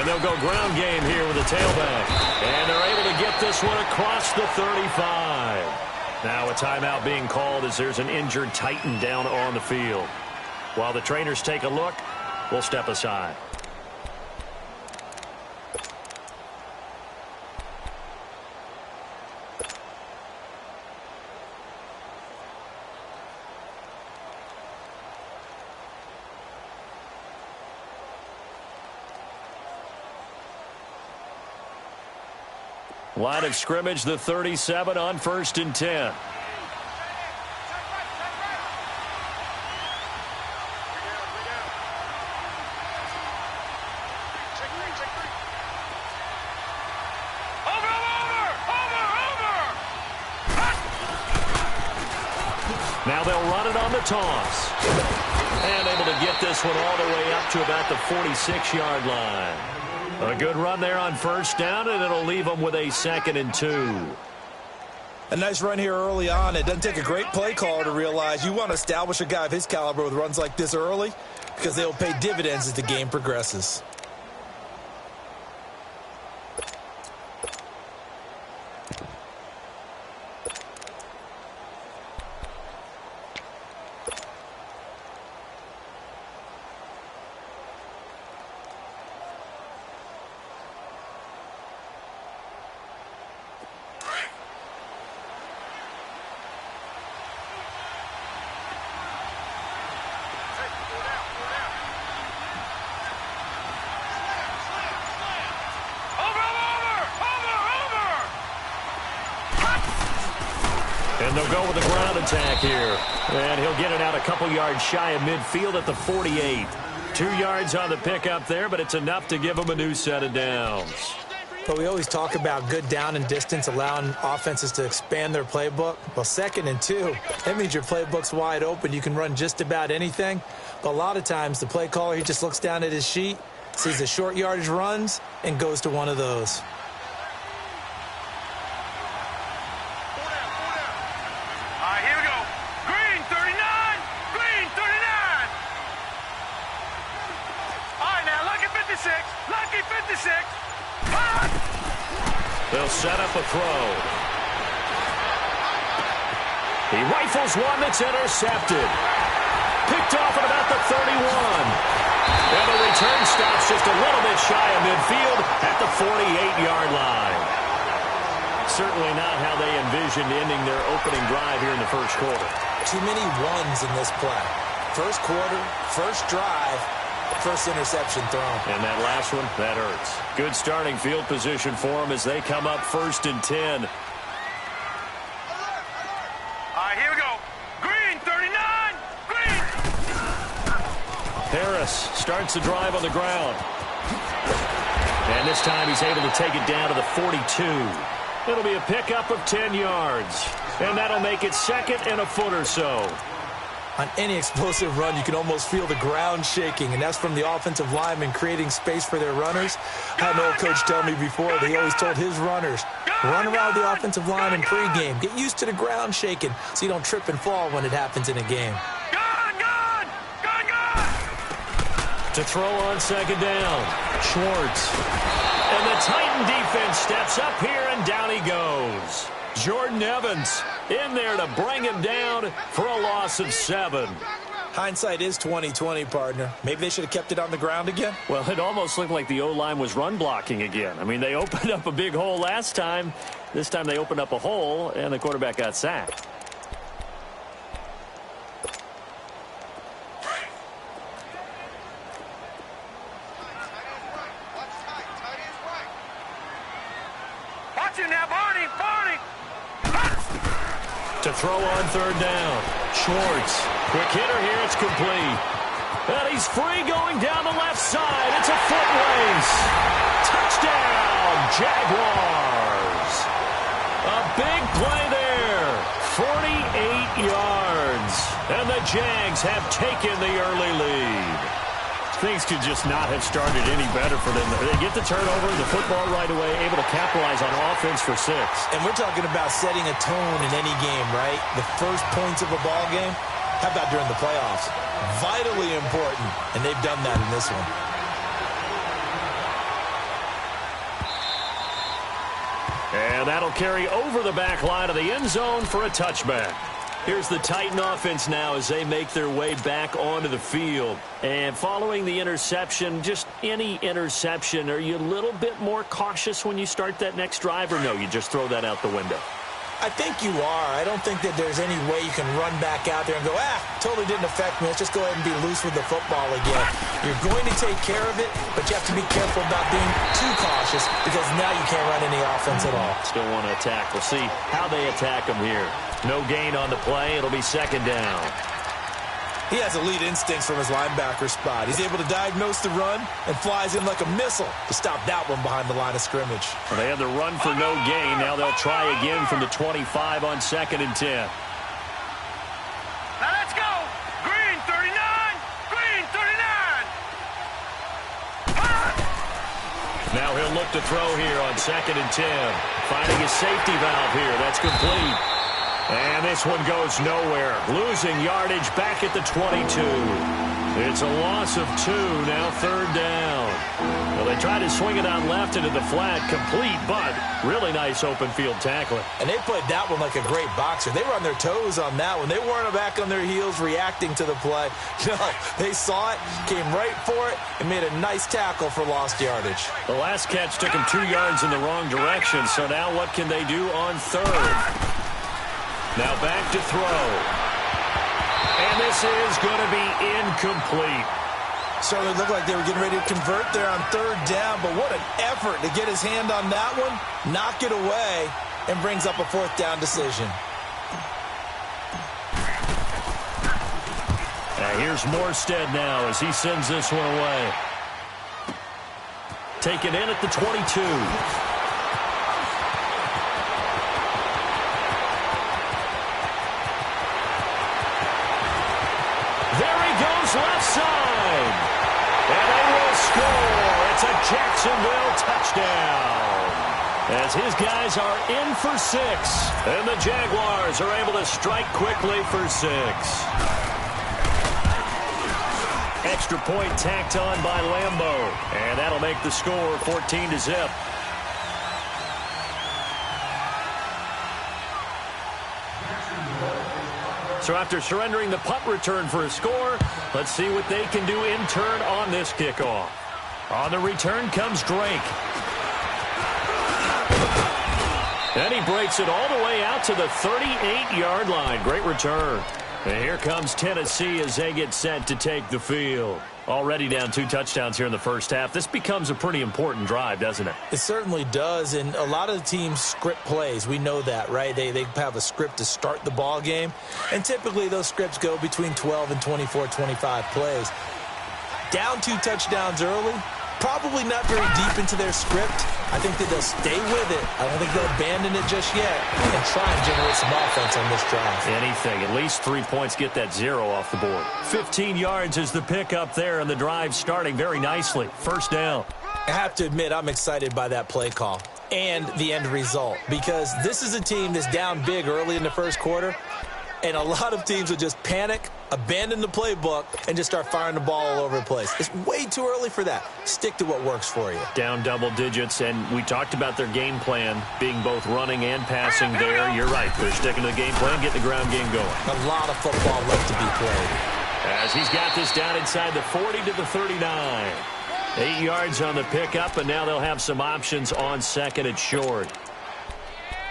And they'll go ground game here with a tailback. And they're able to get this one across the 35. Now a timeout being called as there's an injured Titan down on the field. While the trainers take a look, we'll step aside. Line of scrimmage, the 37 on 1st and 10. Now they'll run it on the toss. And able to get this one all the way up to about the 46-yard line. A good run there on 1st down, and it'll leave them with a 2nd and 2. A nice run here early on. It doesn't take a great play caller to realize you want to establish a guy of his caliber with runs like this early because they'll pay dividends as the game progresses. And they'll go with the ground attack here. And he'll get it out a couple yards shy of midfield at the 48. 2 yards on the pickup there, but it's enough to give them a new set of downs. But we always talk about good down and distance, allowing offenses to expand their playbook. Well, 2nd and 2, that means your playbook's wide open. You can run just about anything. But a lot of times, the play caller, he just looks down at his sheet, sees the short yardage runs, and goes to one of those. They'll set up a throw. He rifles one that's intercepted. Picked off at about the 31. And the return stops just a little bit shy of midfield at the 48-yard line. Certainly not how they envisioned ending their opening drive here in the first quarter. Too many ones in this play. First quarter, first drive, first interception thrown. And that last one, that hurts. Good starting field position for them as they come up 1st and 10. All right, here we go. Green, 39. Green. Harris starts the drive on the ground. And this time he's able to take it down to the 42. It'll be a pickup of 10 yards. And that'll make it 2nd and a foot or so. On any explosive run, you can almost feel the ground shaking, and that's from the offensive linemen creating space for their runners. I had an old coach tell me before that he always told his runners, run around the offensive line in pregame. Get used to the ground shaking so you don't trip and fall when it happens in a game. To throw on 2nd down, Schwartz. And the Titan defense steps up here, and down he goes. Jordan Evans in there to bring him down for a loss of 7. Hindsight is 20/20, partner. Maybe they should have kept it on the ground again. Well, it almost looked like the O-line was run blocking again. I mean, they opened up a big hole last time. This time they opened up a hole, and the quarterback got sacked. To throw on 3rd down. Schwartz. Quick hitter here. It's complete. And he's free going down the left side. It's a foot race. Touchdown, Jaguars. A big play there. 48 yards. And the Jags have taken the early lead. Things could just not have started any better for them. They get the turnover, the football right away, able to capitalize on offense for 6. And we're talking about setting a tone in any game, right? The first points of a ball game, how about during the playoffs? Vitally important, and they've done that in this one. And that'll carry over the back line of the end zone for a touchback. Here's the Titan offense now as they make their way back onto the field. And following the interception, just any interception, are you a little bit more cautious when you start that next drive, or no, you just throw that out the window? I think you are. I don't think that there's any way you can run back out there and go, totally didn't affect me. Let's just go ahead and be loose with the football again. You're going to take care of it, but you have to be careful about being too cautious because now you can't run any offense at all. Still want to attack. We'll see how they attack them here. No gain on the play. It'll be second down. He has elite instincts from his linebacker spot. He's able to diagnose the run and flies in like a missile to stop that one behind the line of scrimmage. Well, they had the run for no gain. Now they'll try again from the 25 on 2nd and 10. Now let's go. Green 39. Green 39. Now he'll look to throw here on 2nd and 10. Finding his safety valve here. That's complete. And this one goes nowhere. Losing yardage back at the 22. It's a loss of 2, now 3rd down. Well, they tried to swing it on left into the flat, complete, but really nice open field tackling. And they played that one like a great boxer. They were on their toes on that one. They weren't back on their heels reacting to the play. No, they saw it, came right for it, and made a nice tackle for lost yardage. The last catch took them 2 yards in the wrong direction, so now what can they do on 3rd? Now back to throw. And this is going to be incomplete. Certainly looked like they were getting ready to convert there on 3rd down, but what an effort to get his hand on that one, knock it away, and brings up a 4th down decision. Now here's Morstead now as he sends this one away. Taken in at the 22. Left side. And they will score. It's a Jacksonville touchdown. As his guys are in for 6. And the Jaguars are able to strike quickly for 6. Extra point tacked on by Lambeau. And that'll make the score 14-0. So after surrendering the punt return for a score, let's see what they can do in turn on this kickoff. On the return comes Drake. And he breaks it all the way out to the 38-yard line. Great return. And here comes Tennessee as they get set to take the field. Already down 2 touchdowns here in the first half. This becomes a pretty important drive, doesn't it? It certainly does, and a lot of the teams script plays. We know that, right? They have a script to start the ball game, and typically those scripts go between 12 and 24, 25 plays. Down 2 touchdowns early, probably not very deep into their script. I think that they'll stay with it. I don't think they'll abandon it just yet and try and generate some offense on this drive. Anything. At least 3 points, get that 0 off the board. 15 yards is the pickup there, and the drive starting very nicely. First down. I have to admit, I'm excited by that play call and the end result because this is a team that's down big early in the first quarter, and a lot of teams will just panic, abandon the playbook, and just start firing the ball all over the place. It's way too early for that. Stick to what works for you. Down double digits, and we talked about their game plan being both running and passing there. You're right. They're sticking to the game plan, getting the ground game going. A lot of football left to be played. As he's got this down inside the 40 to the 39. 8 yards on the pickup, and now they'll have some options on 2nd and short.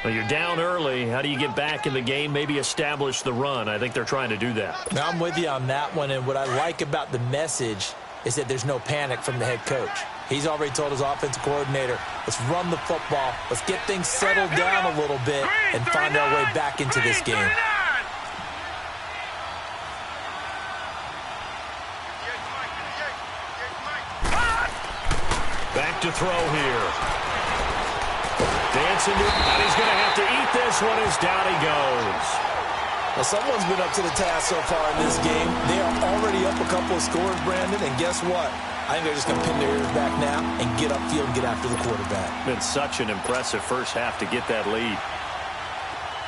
Well, you're down early. How do you get back in the game? Maybe establish the run. I think they're trying to do that. Now, I'm with you on that one, and what I like about the message is that there's no panic from the head coach. He's already told his offensive coordinator, let's run the football, let's get things settled down a little bit and find our way back into this game. Back to throw here. Dancing, and he's going to have to eat this one as down he goes. Well, someone's been up to the task so far in this game. They are already up a couple of scores, Brandon, and guess what? I think they're just going to pin their ears back now and get upfield and get after the quarterback. Been such an impressive first half to get that lead.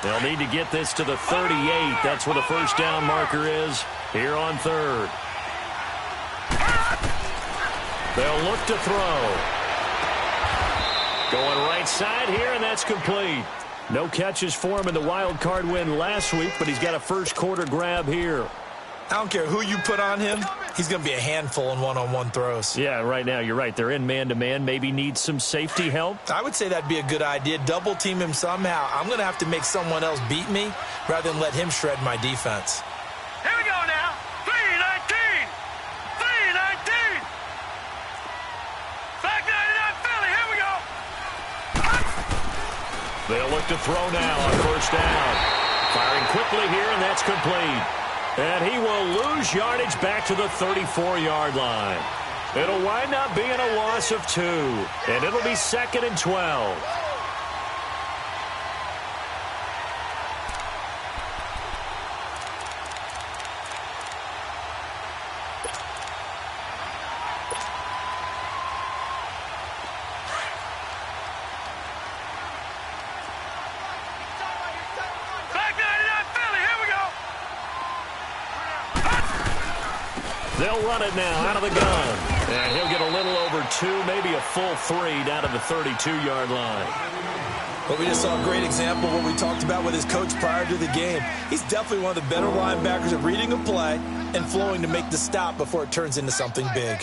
They'll need to get this to the 38. That's where the first down marker is here on 3rd. They'll look to throw. Going right side here, and that's complete. No catches for him in the wild card win last week, but he's got a first quarter grab here. I don't care who you put on him. He's going to be a handful in one-on-one throws. Yeah, right now you're right. They're in man-to-man. Maybe need some safety help. I would say that'd be a good idea. Double team him somehow. I'm going to have to make someone else beat me rather than let him shred my defense. Here we go now. 3-19. 3-19. Back 99 Philly. Here we go. They'll look to throw now on first down. Firing quickly here, and that's complete. And he will lose yardage back to the 34-yard line. It'll wind up being a loss of 2, and it'll be 2nd and 12. They'll run it now out of the gun. And he'll get a little over 2, maybe a full 3 down to the 32-yard line. But we just saw a great example of what we talked about with his coach prior to the game. He's definitely one of the better linebackers at reading a play and flowing to make the stop before it turns into something big.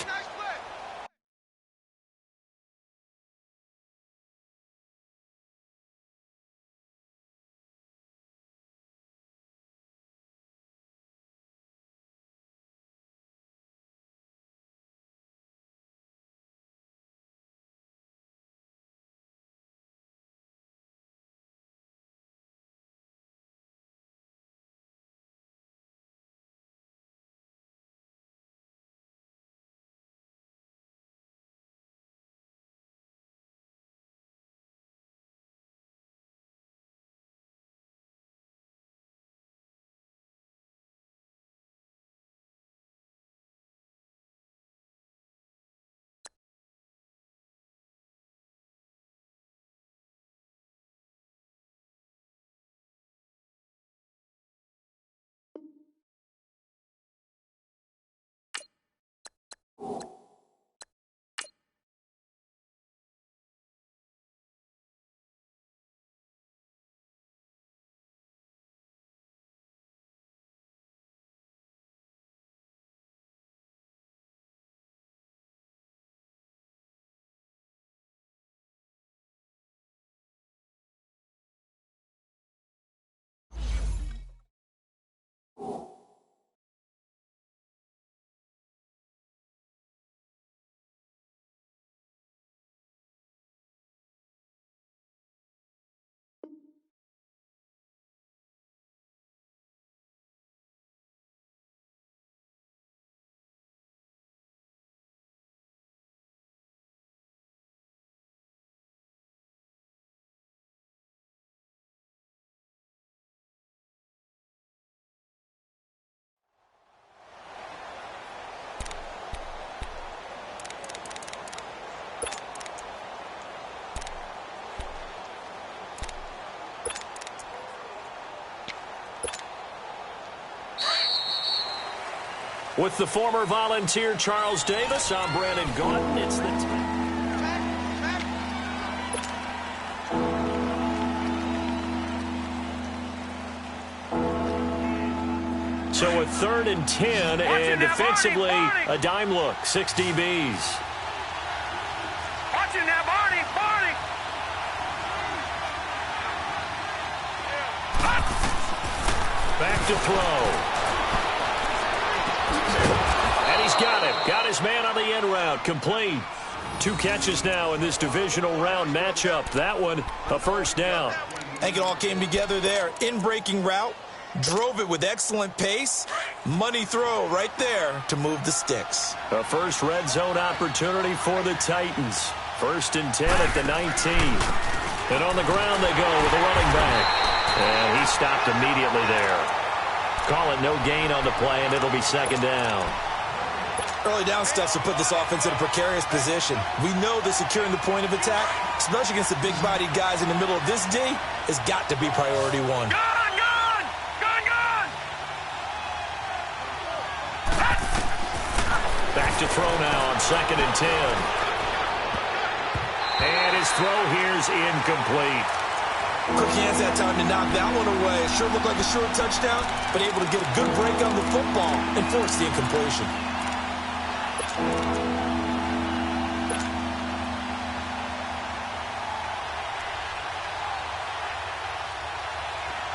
With the former Volunteer Charles Davis, I'm Brandon Gaudin. It's the So a 3rd and 10, and defensively a dime look, 6 DBs. Watch it now, Barney. Barney. Back to throw. And he's got it. Got his man on the end route. Complete. 2 catches now in this divisional round matchup. That one, a first down. I think it all came together there. In-breaking route. Drove it with excellent pace. Money throw right there to move the sticks. A first red zone opportunity for the Titans. 1st and 10 at the 19. And on the ground they go with the running back. And he stopped immediately there. Call it no gain on the play, and it'll be 2nd down. Early down stuff to put this offense in a precarious position. We know that securing the point of attack, especially against the big-bodied guys in the middle of this D, has got to be priority 1. Gun, gun! Gun, gun! Back to throw now on 2nd and 10. And his throw here's incomplete. Quick hands that time to knock that one away. It sure looked like a short touchdown, but able to get a good break on the football and force the incompletion.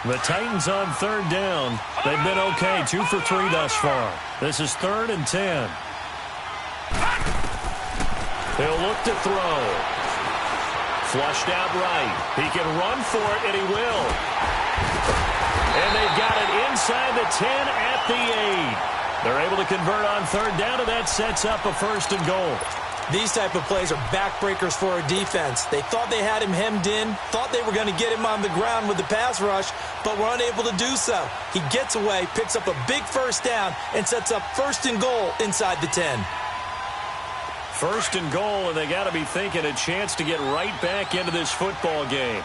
The Titans on third down. They've been okay, 2 for 3 thus far. This is 3rd and 10. He'll look to throw. Flushed out right. He can run for it, and he will. And they've got it inside the 10 at the 8. They're able to convert on third down, and that sets up a 1st and goal. These type of plays are backbreakers for a defense. They thought they had him hemmed in, thought they were going to get him on the ground with the pass rush, but were unable to do so. He gets away, picks up a big 1st down, and sets up 1st and goal inside the 10. 1st and goal, and they got to be thinking a chance to get right back into this football game.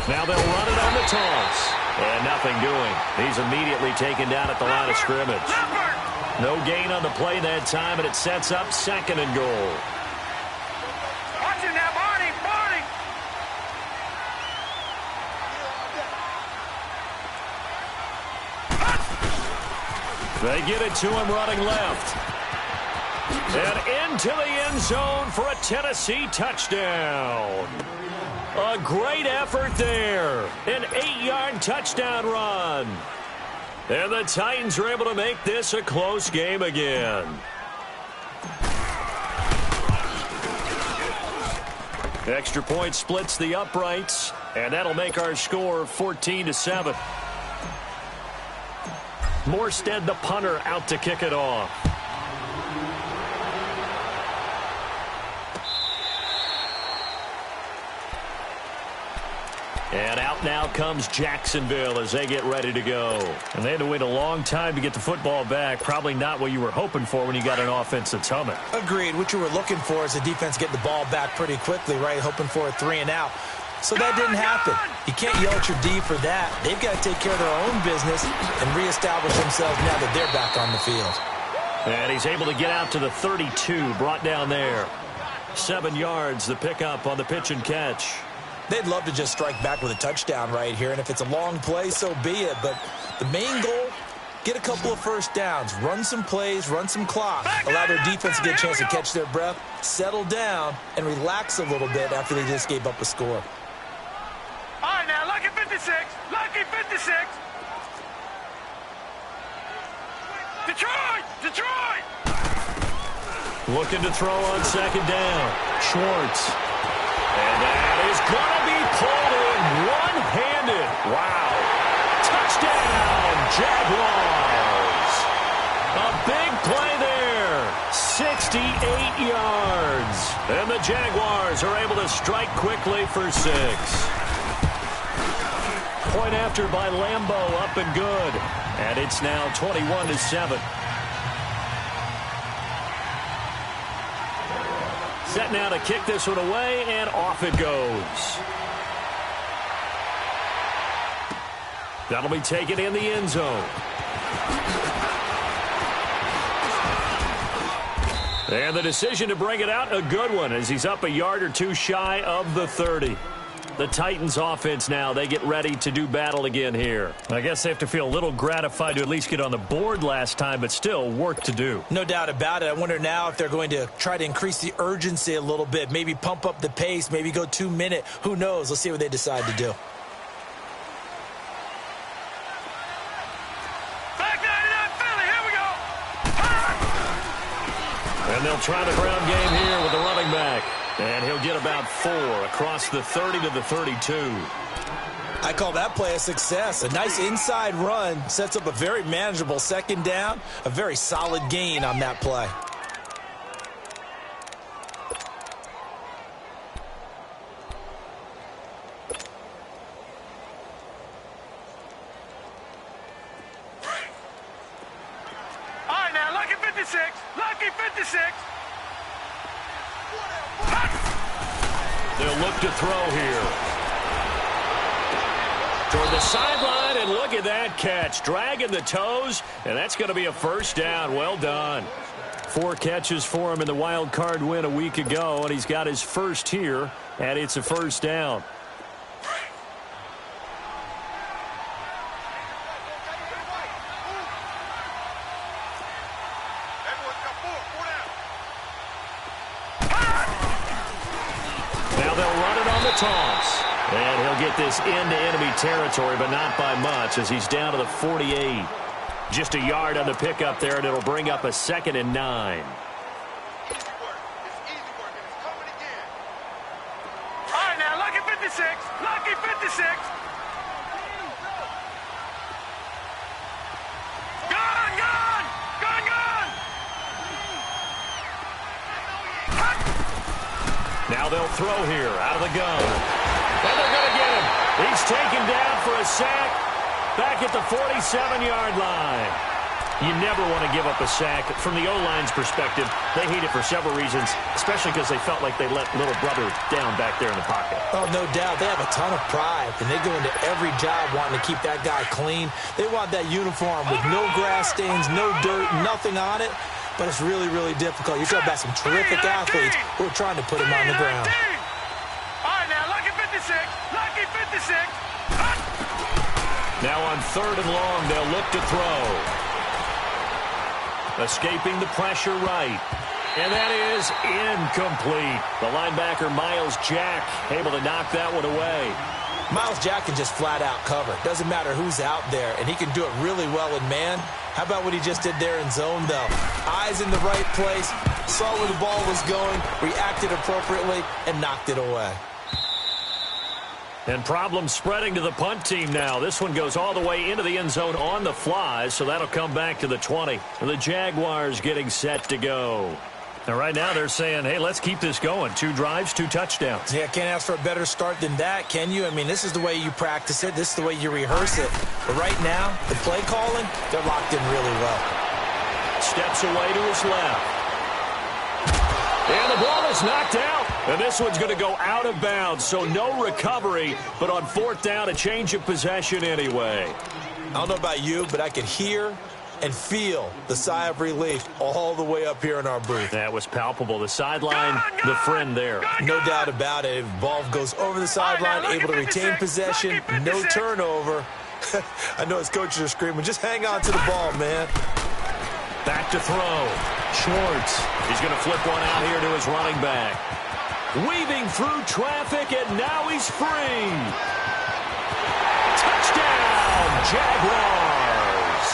Now they'll run it on the toss. And nothing doing. He's immediately taken down at the line of scrimmage. No gain on the play that time, and it sets up 2nd and goal. Watch him now, Barney! Barney! They get it to him running left. And into the end zone for a Tennessee touchdown. A great effort there. An 8-yard touchdown run. And the Titans are able to make this a close game again. Extra point splits the uprights, and that'll make our score 14-7. Morstead, the punter, out to kick it off. And out now comes Jacksonville as they get ready to go. And they had to wait a long time to get the football back. Probably not what you were hoping for when you got an offense that's humming. Agreed. What you were looking for is the defense get the ball back pretty quickly, right? Hoping for a 3 and out. So that didn't happen. You can't yell at your D for that. They've got to take care of their own business and reestablish themselves now that they're back on the field. And he's able to get out to the 32, brought down there. 7 yards, the pickup on the pitch and catch. They'd love to just strike back with a touchdown right here, and if it's a long play, so be it. But the main goal, get a couple of 1st downs, run some plays, run some clock, allow their defense to get a chance to catch their breath, settle down, and relax a little bit after they just gave up a score. All right, now, lucky 56. Lucky 56. Detroit! Detroit! Looking to throw on 2nd down. Schwartz. And that is going to be pulled in one-handed. Wow. Touchdown, Jaguars. A big play there. 68 yards. And the Jaguars are able to strike quickly for 6. Point after by Lambo, up and good. And it's now 21-7. Set now to kick this one away, and off it goes. That'll be taken in the end zone. And the decision to bring it out, a good one, as he's up a yard or 2 shy of the 30. The Titans offense now, they get ready to do battle again here. I guess they have to feel a little gratified to at least get on the board last time, but still work to do. No doubt about it. I wonder now if they're going to try to increase the urgency a little bit, maybe pump up the pace, maybe go 2-minute. Who knows? Let's see what they decide to do. Back 99 Philly, here we go. And they'll try the ground game here with the running back. And he'll get about 4 across the 30 to the 32. I call that play a success. A nice inside run sets up a very manageable 2nd down. A very solid gain on that play. All right, now, lucky 56. Lucky 56. They'll look to throw here. Toward the sideline, and look at that catch. Dragging the toes, and that's going to be a first down. Well done. 4 catches for him in the wild card win a week ago, and he's got his first here, and it's a first down. Now they'll run it on the toss. And he'll get this into enemy territory, but not by much, as he's down to the 48. Just a yard on the pickup there, and it'll bring up a 2nd and 9. Easy work. It's easy work, and it's coming again. All right, now, lucky 56. Lucky 56. Gun, gun. Gun, gun. Now they'll throw here out of the gun. And they're going to get him. He's taken down for a sack back at the 47-yard line. You never want to give up a sack. From the O-line's perspective, they hate it for several reasons, especially because they felt like they let little brother down back there in the pocket. Oh, no doubt. They have a ton of pride, and they go into every job wanting to keep that guy clean. They want that uniform with no grass stains, no dirt, nothing on it. But it's really, really difficult. You're talking about some terrific athletes who are trying to put him on the ground. All right, now, lucky 56. Lucky 56. Now on 3rd and long, they'll look to throw. Escaping the pressure right. And that is incomplete. The linebacker, Miles Jack, able to knock that one away. Miles Jack can just flat out cover. Doesn't matter who's out there, and he can do it really well in man. How about what he just did there in zone, though? Eyes in the right place, saw where the ball was going, reacted appropriately, and knocked it away. And problems spreading to the punt team now. This one goes all the way into the end zone on the fly, so that'll come back to the 20. The Jaguars getting set to go. And right now they're saying, hey, let's keep this going. 2 drives, 2 touchdowns. Yeah, can't ask for a better start than that, can you? I mean, this is the way you practice it. This is the way you rehearse it. But right now, the play calling, they're locked in really well. Steps away to his left. And the ball is knocked out. And this one's going to go out of bounds, so no recovery. But on 4th down, a change of possession anyway. I don't know about you, but I could hear and feel the sigh of relief all the way up here in our booth. That was palpable. The sideline, the friend there. No doubt about it. If the ball goes over the sideline, able to retain possession, no turnover. I know his coaches are screaming, just hang on to the ball, man. Back to throw. Schwartz. He's going to flip one out here to his running back. Weaving through traffic, and now he's free. Touchdown, Jaguars.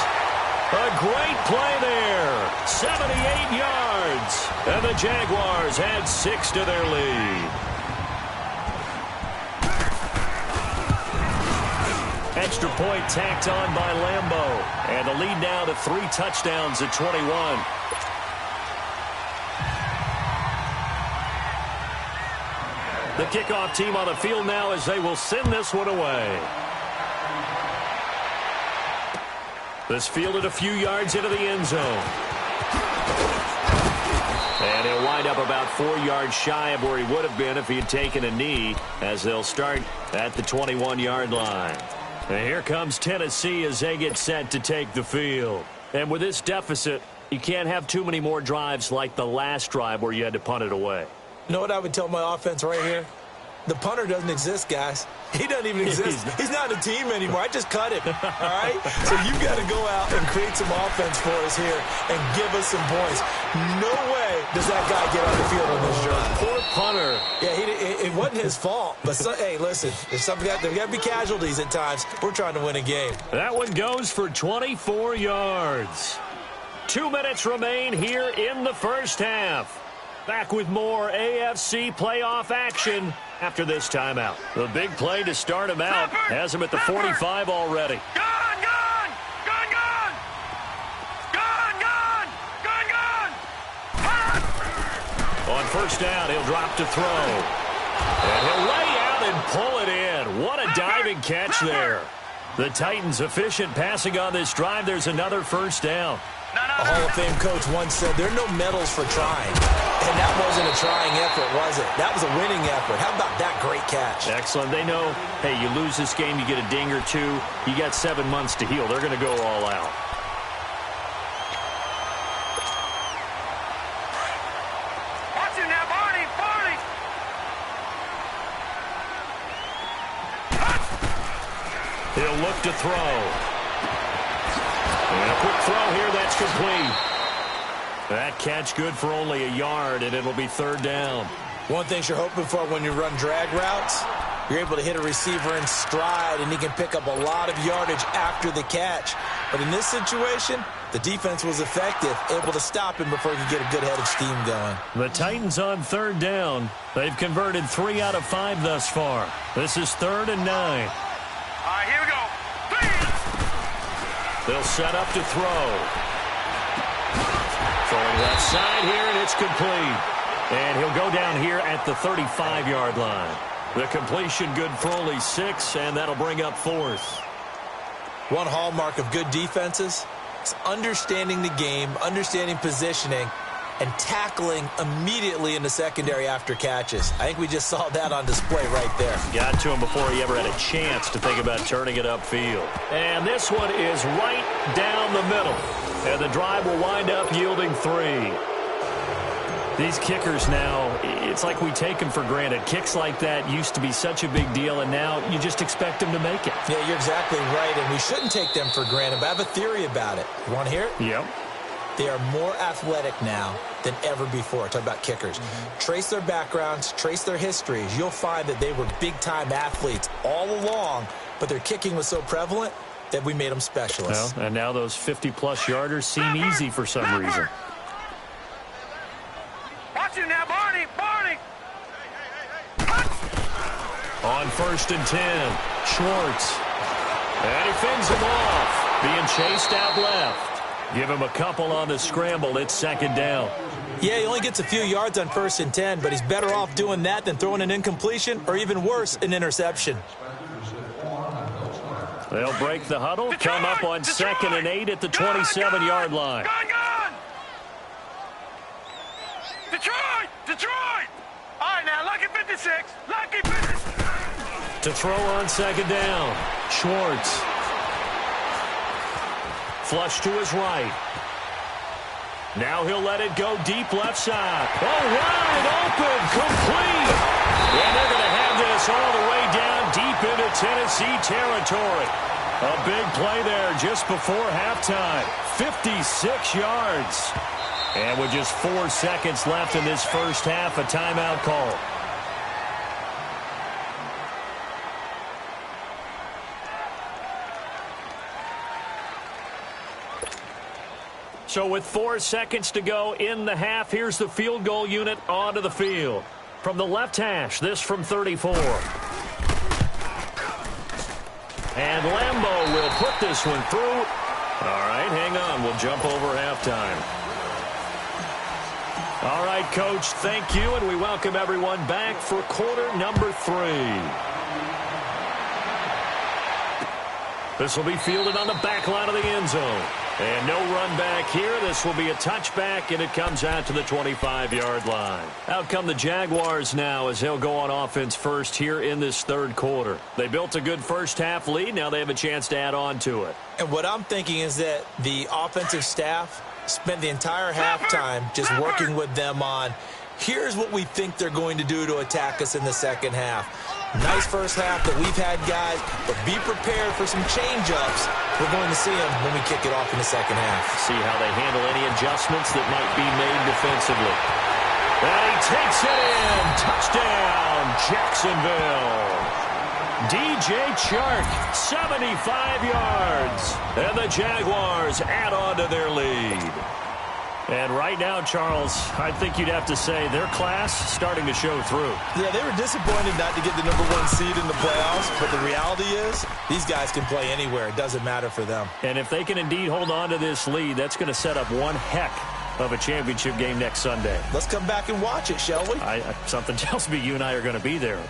A great play there. 78 yards. And the Jaguars add 6 to their lead. Extra point tacked on by Lambeau. And the lead now to 3 touchdowns at 21. The kickoff team on the field now as they will send this one away. This fielded a few yards into the end zone. And he'll wind up about 4 yards shy of where he would have been if he had taken a knee, as they'll start at the 21-yard line. And here comes Tennessee as they get set to take the field. And with this deficit, you can't have too many more drives like the last drive where you had to punt it away. You know what I would tell my offense right here? The punter doesn't exist, guys. He doesn't even exist. He's not a team anymore. I just cut him, all right? So you got to go out and create some offense for us here and give us some points. No way does that guy get on the field on this drive. Poor punter. Yeah, it wasn't his fault. But, hey, listen, there's got to be casualties at times. We're trying to win a game. That one goes for 24 yards. 2 minutes remain here in the first half. Back with more AFC playoff action after this timeout. The big play to start him out has him at the 45 already. Gun, gun! Gun, gun! Gun, gun! Gun, gun! On first down, he'll drop to throw. And he'll lay out and pull it in. What a diving catch there. The Titans efficient passing on this drive. There's another first down. A Hall of Fame coach once said, there are no medals for trying. And that wasn't a trying effort, was it? That was a winning effort. How about that great catch? match. Excellent. They know, hey, you lose this game, you get a ding or two, you got 7 months to heal. They're going to go all out. Watch him now, Barney! Barney! He'll look to throw. And a quick throw here, that's complete. That catch good for only a yard, and it'll be third down. One thing you're hoping for when you run drag routes, you're able to hit a receiver in stride, and he can pick up a lot of yardage after the catch. But in this situation, the defense was effective, able to stop him before he could get a good-headed scheme going. The Titans on third down. They've converted 3 out of 5 thus far. This is 3rd and 9. All right, here we go. They'll set up to throw. Throwing left side here, and it's complete. And he'll go down here at the 35-yard line. The completion good for only 6, and that'll bring up 4th. One hallmark of good defenses is understanding the game, understanding positioning, and tackling immediately in the secondary after catches. I think we just saw that on display right there. Got to him before he ever had a chance to think about turning it upfield. And this one is right down the middle. And the drive will wind up yielding 3. These kickers now, it's like we take them for granted. Kicks like that used to be such a big deal, and now you just expect them to make it. Yeah, you're exactly right, and we shouldn't take them for granted, but I have a theory about it. You want to hear it? Yep. They are more athletic now than ever before. Talk about kickers. Trace their backgrounds, trace their histories. You'll find that they were big-time athletes all along, but their kicking was so prevalent that we made them specialists. Well, and now those 50-plus yarders seem easy for some reason. Watch him now, Barney! Barney! On 1st and 10, Schwartz. And he fins him off. Being chased out left. Give him a couple on the scramble. It's 2nd down. Yeah, he only gets a few yards on 1st and 10, but he's better off doing that than throwing an incompletion or even worse, an interception. They'll break the huddle, come up on 2nd and 8 at the 27-yard line. Gone! Detroit! Detroit! All right, now, lucky 56. Lucky 56. To throw on 2nd down. Schwartz. Flush to his right. Now he'll let it go deep left side. Oh, wide open, complete. And they're going to have this all the way down deep into Tennessee territory. A big play there just before halftime. 56 yards. And with just 4 seconds left in this first half, a timeout call. So with 4 seconds to go in the half, here's the field goal unit onto the field. From the left hash, this from 34. And Lambeau will put this one through. All right, hang on. We'll jump over halftime. All right, Coach, thank you, and we welcome everyone back for quarter number 3. This will be fielded on the back line of the end zone. And no run back here. This will be a touchback, and it comes out to the 25-yard line. Out come the Jaguars now as they'll go on offense first here in this 3rd quarter. They built a good first-half lead. Now they have a chance to add on to it. And what I'm thinking is that the offensive staff spent the entire halftime just working with them on, here's what we think they're going to do to attack us in the second half. Nice first half that we've had, guys, but be prepared for some change-ups. We're going to see them when we kick it off in the second half. See how they handle any adjustments that might be made defensively. And he takes it in. Touchdown, Jacksonville. DJ Chark, 75 yards. And the Jaguars add on to their lead. And right now, Charles, I think you'd have to say their class starting to show through. Yeah, they were disappointed not to get the #1 seed in the playoffs, but the reality is these guys can play anywhere. It doesn't matter for them. And if they can indeed hold on to this lead, that's going to set up one heck of a championship game next Sunday. Let's come back and watch it, shall we? Something tells me you and I are going to be there.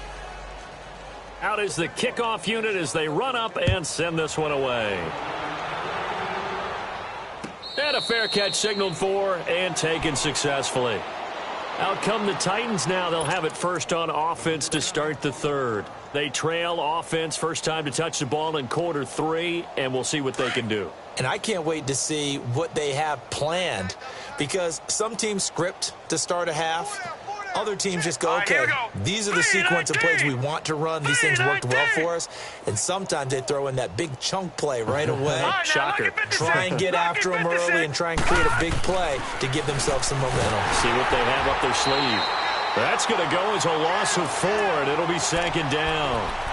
Out is the kickoff unit as they run up and send this one away. And a fair catch signaled for and taken successfully. Out come the Titans now. They'll have it first on offense to start the third. They trail offense first time to touch the ball in quarter 3, and we'll see what they can do. And I can't wait to see what they have planned, because some teams script to start a half. Other teams just go, okay, these are the sequence of plays we want to run. These things worked well for us. And sometimes they throw in that big chunk play right away. Shocker. Try and get after them early and try and create a big play to give themselves some momentum. See what they have up their sleeve. That's going to go as a loss of 4, and it'll be second down.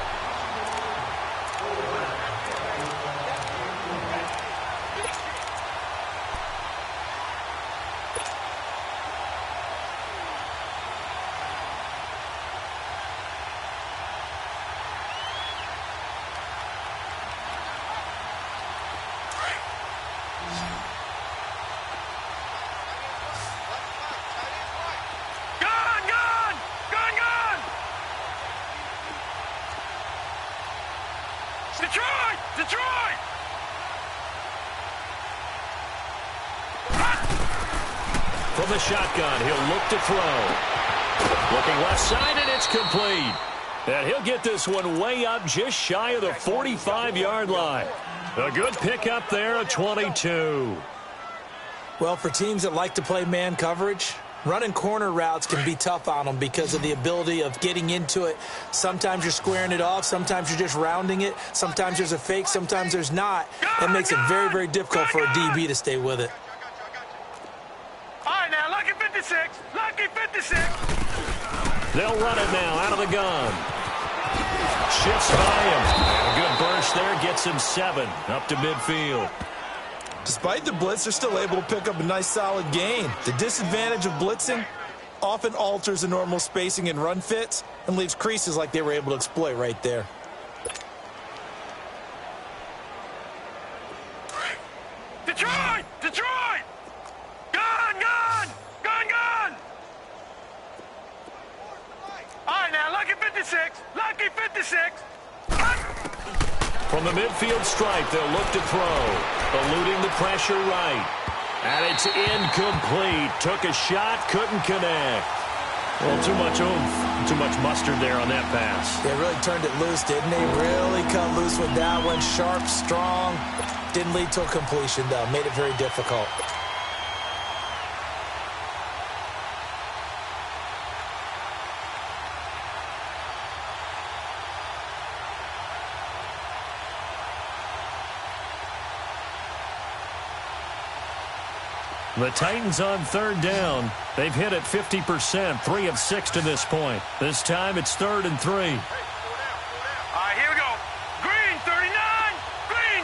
Detroit! From the shotgun, he'll look to throw. Looking left side, and it's complete. And he'll get this one way up just shy of the 45-yard line. A good pickup there, a 22. Well, for teams that like to play man coverage, running corner routes can be tough on them because of the ability of getting into it. Sometimes you're squaring it off. Sometimes you're just rounding it. Sometimes there's a fake. Sometimes there's not. That makes it very, very difficult for a DB to stay with it. All right, now, lucky 56. Lucky 56. They'll run it now out of the gun. Shifts by him. A good burst there. Gets him 7 up to midfield. Despite the blitz, they're still able to pick up a nice, solid gain. The disadvantage of blitzing often alters the normal spacing and run fits and leaves creases like they were able to exploit right there. Detroit! Detroit! Gun, gun! Gun, gun! All right, now, lucky 56. Lucky 56. From the midfield stripe, they'll look to throw. Eluding the pressure right. And it's incomplete. Took a shot, couldn't connect. Well, too much oomph, too much mustard there on that pass. They really turned it loose, didn't they? Really cut loose with that one. Sharp, strong. Didn't lead to a completion, though. Made it very difficult. The Titans on third down. They've hit it 50%, 3 of 6 to this point. This time it's 3rd and 3. All right, here we go. Green, 39. Green,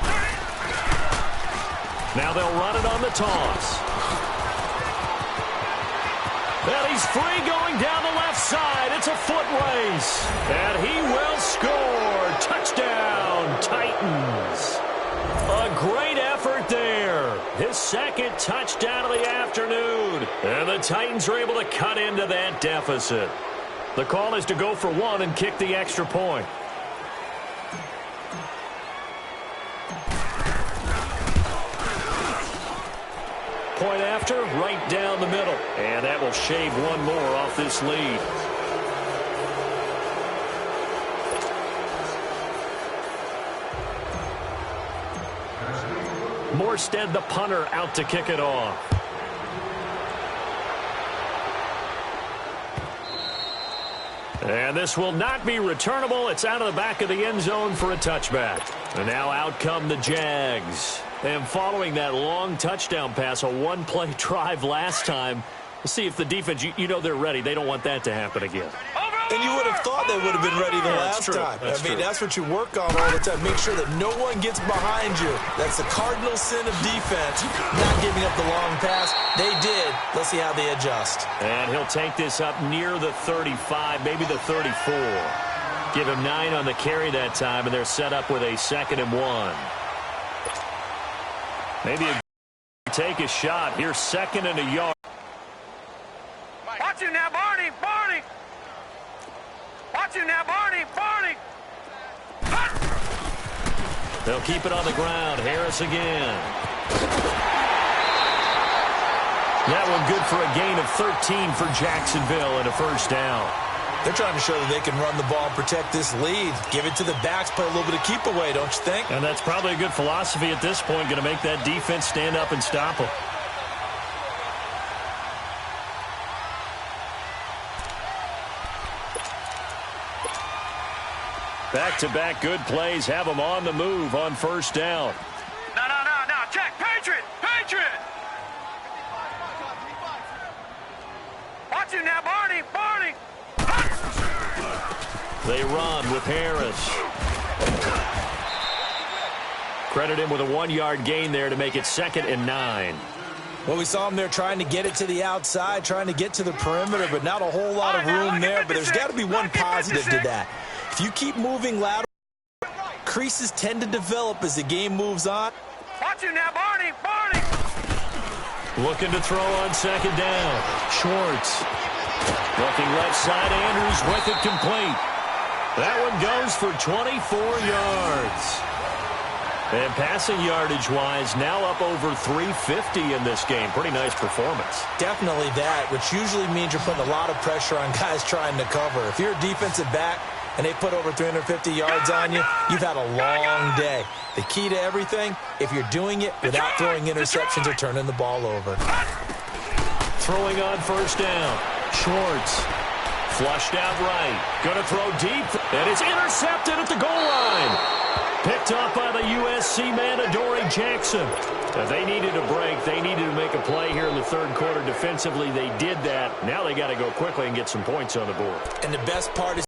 30. Now they'll run it on the toss. And he's free going down the left side. It's a foot race. And he will score. Touchdown, Titans. A great effort there. His 2nd touchdown of the afternoon. And the Titans are able to cut into that deficit. The call is to go for 1 and kick the extra point. Point after, right down the middle. And that will shave 1 more off this lead. Morstead, the punter, out to kick it off. And this will not be returnable. It's out of the back of the end zone for a touchback. And now out come the Jags. And following that long touchdown pass, a 1-play drive last time, let's see if the defense, you know they're ready. They don't want that to happen again. And you would have thought they would have been ready the last time. That's what you work on all the time. Make sure that no one gets behind you. That's the cardinal sin of defense, not giving up the long pass. They did. Let's see how they adjust. And he'll take this up near the 35, maybe the 34. Give him 9 on the carry that time, and they're set up with a 2nd and 1. Maybe take a shot. Here's 2nd and a yard. Watch him now, Barney. Barney. Watch him now, Barney. Barney. They'll keep it on the ground. Harris again. That one good for a gain of 13 for Jacksonville and a first down. They're trying to show that they can run the ball and protect this lead. Give it to the backs, play a little bit of keep away, don't you think? And that's probably a good philosophy at this point, going to make that defense stand up and stop them. Back-to-back good plays have them on the move on first down. No. Check. Patriot. Watch him now, Barney. They run with Harris. Credit him with a 1-yard gain there to make it 2nd and 9. Well, we saw him there trying to get it to the outside, trying to get to the perimeter, but not a whole lot of room there. But there's got to be one positive to that. If you keep moving lateral, creases tend to develop as the game moves on. Watch him now, Barney. Looking to throw on 2nd down. Schwartz. Looking left side, Andrews with it complete. That one goes for 24 yards. And passing yardage-wise, now up over 350 in this game. Pretty nice performance. Definitely that, which usually means you're putting a lot of pressure on guys trying to cover. If you're a defensive back and they put over 350 yards on you, you've had a long day. The key to everything, if you're doing it without throwing interceptions or turning the ball over. Throwing on first down. Schwartz. Flushed out right. Going to throw deep. And it's intercepted at the goal line. Picked up by the USC man, Adoree Jackson. They needed a break. They needed to make a play here in the third quarter defensively. They did that. Now they got to go quickly and get some points on the board. And the best part is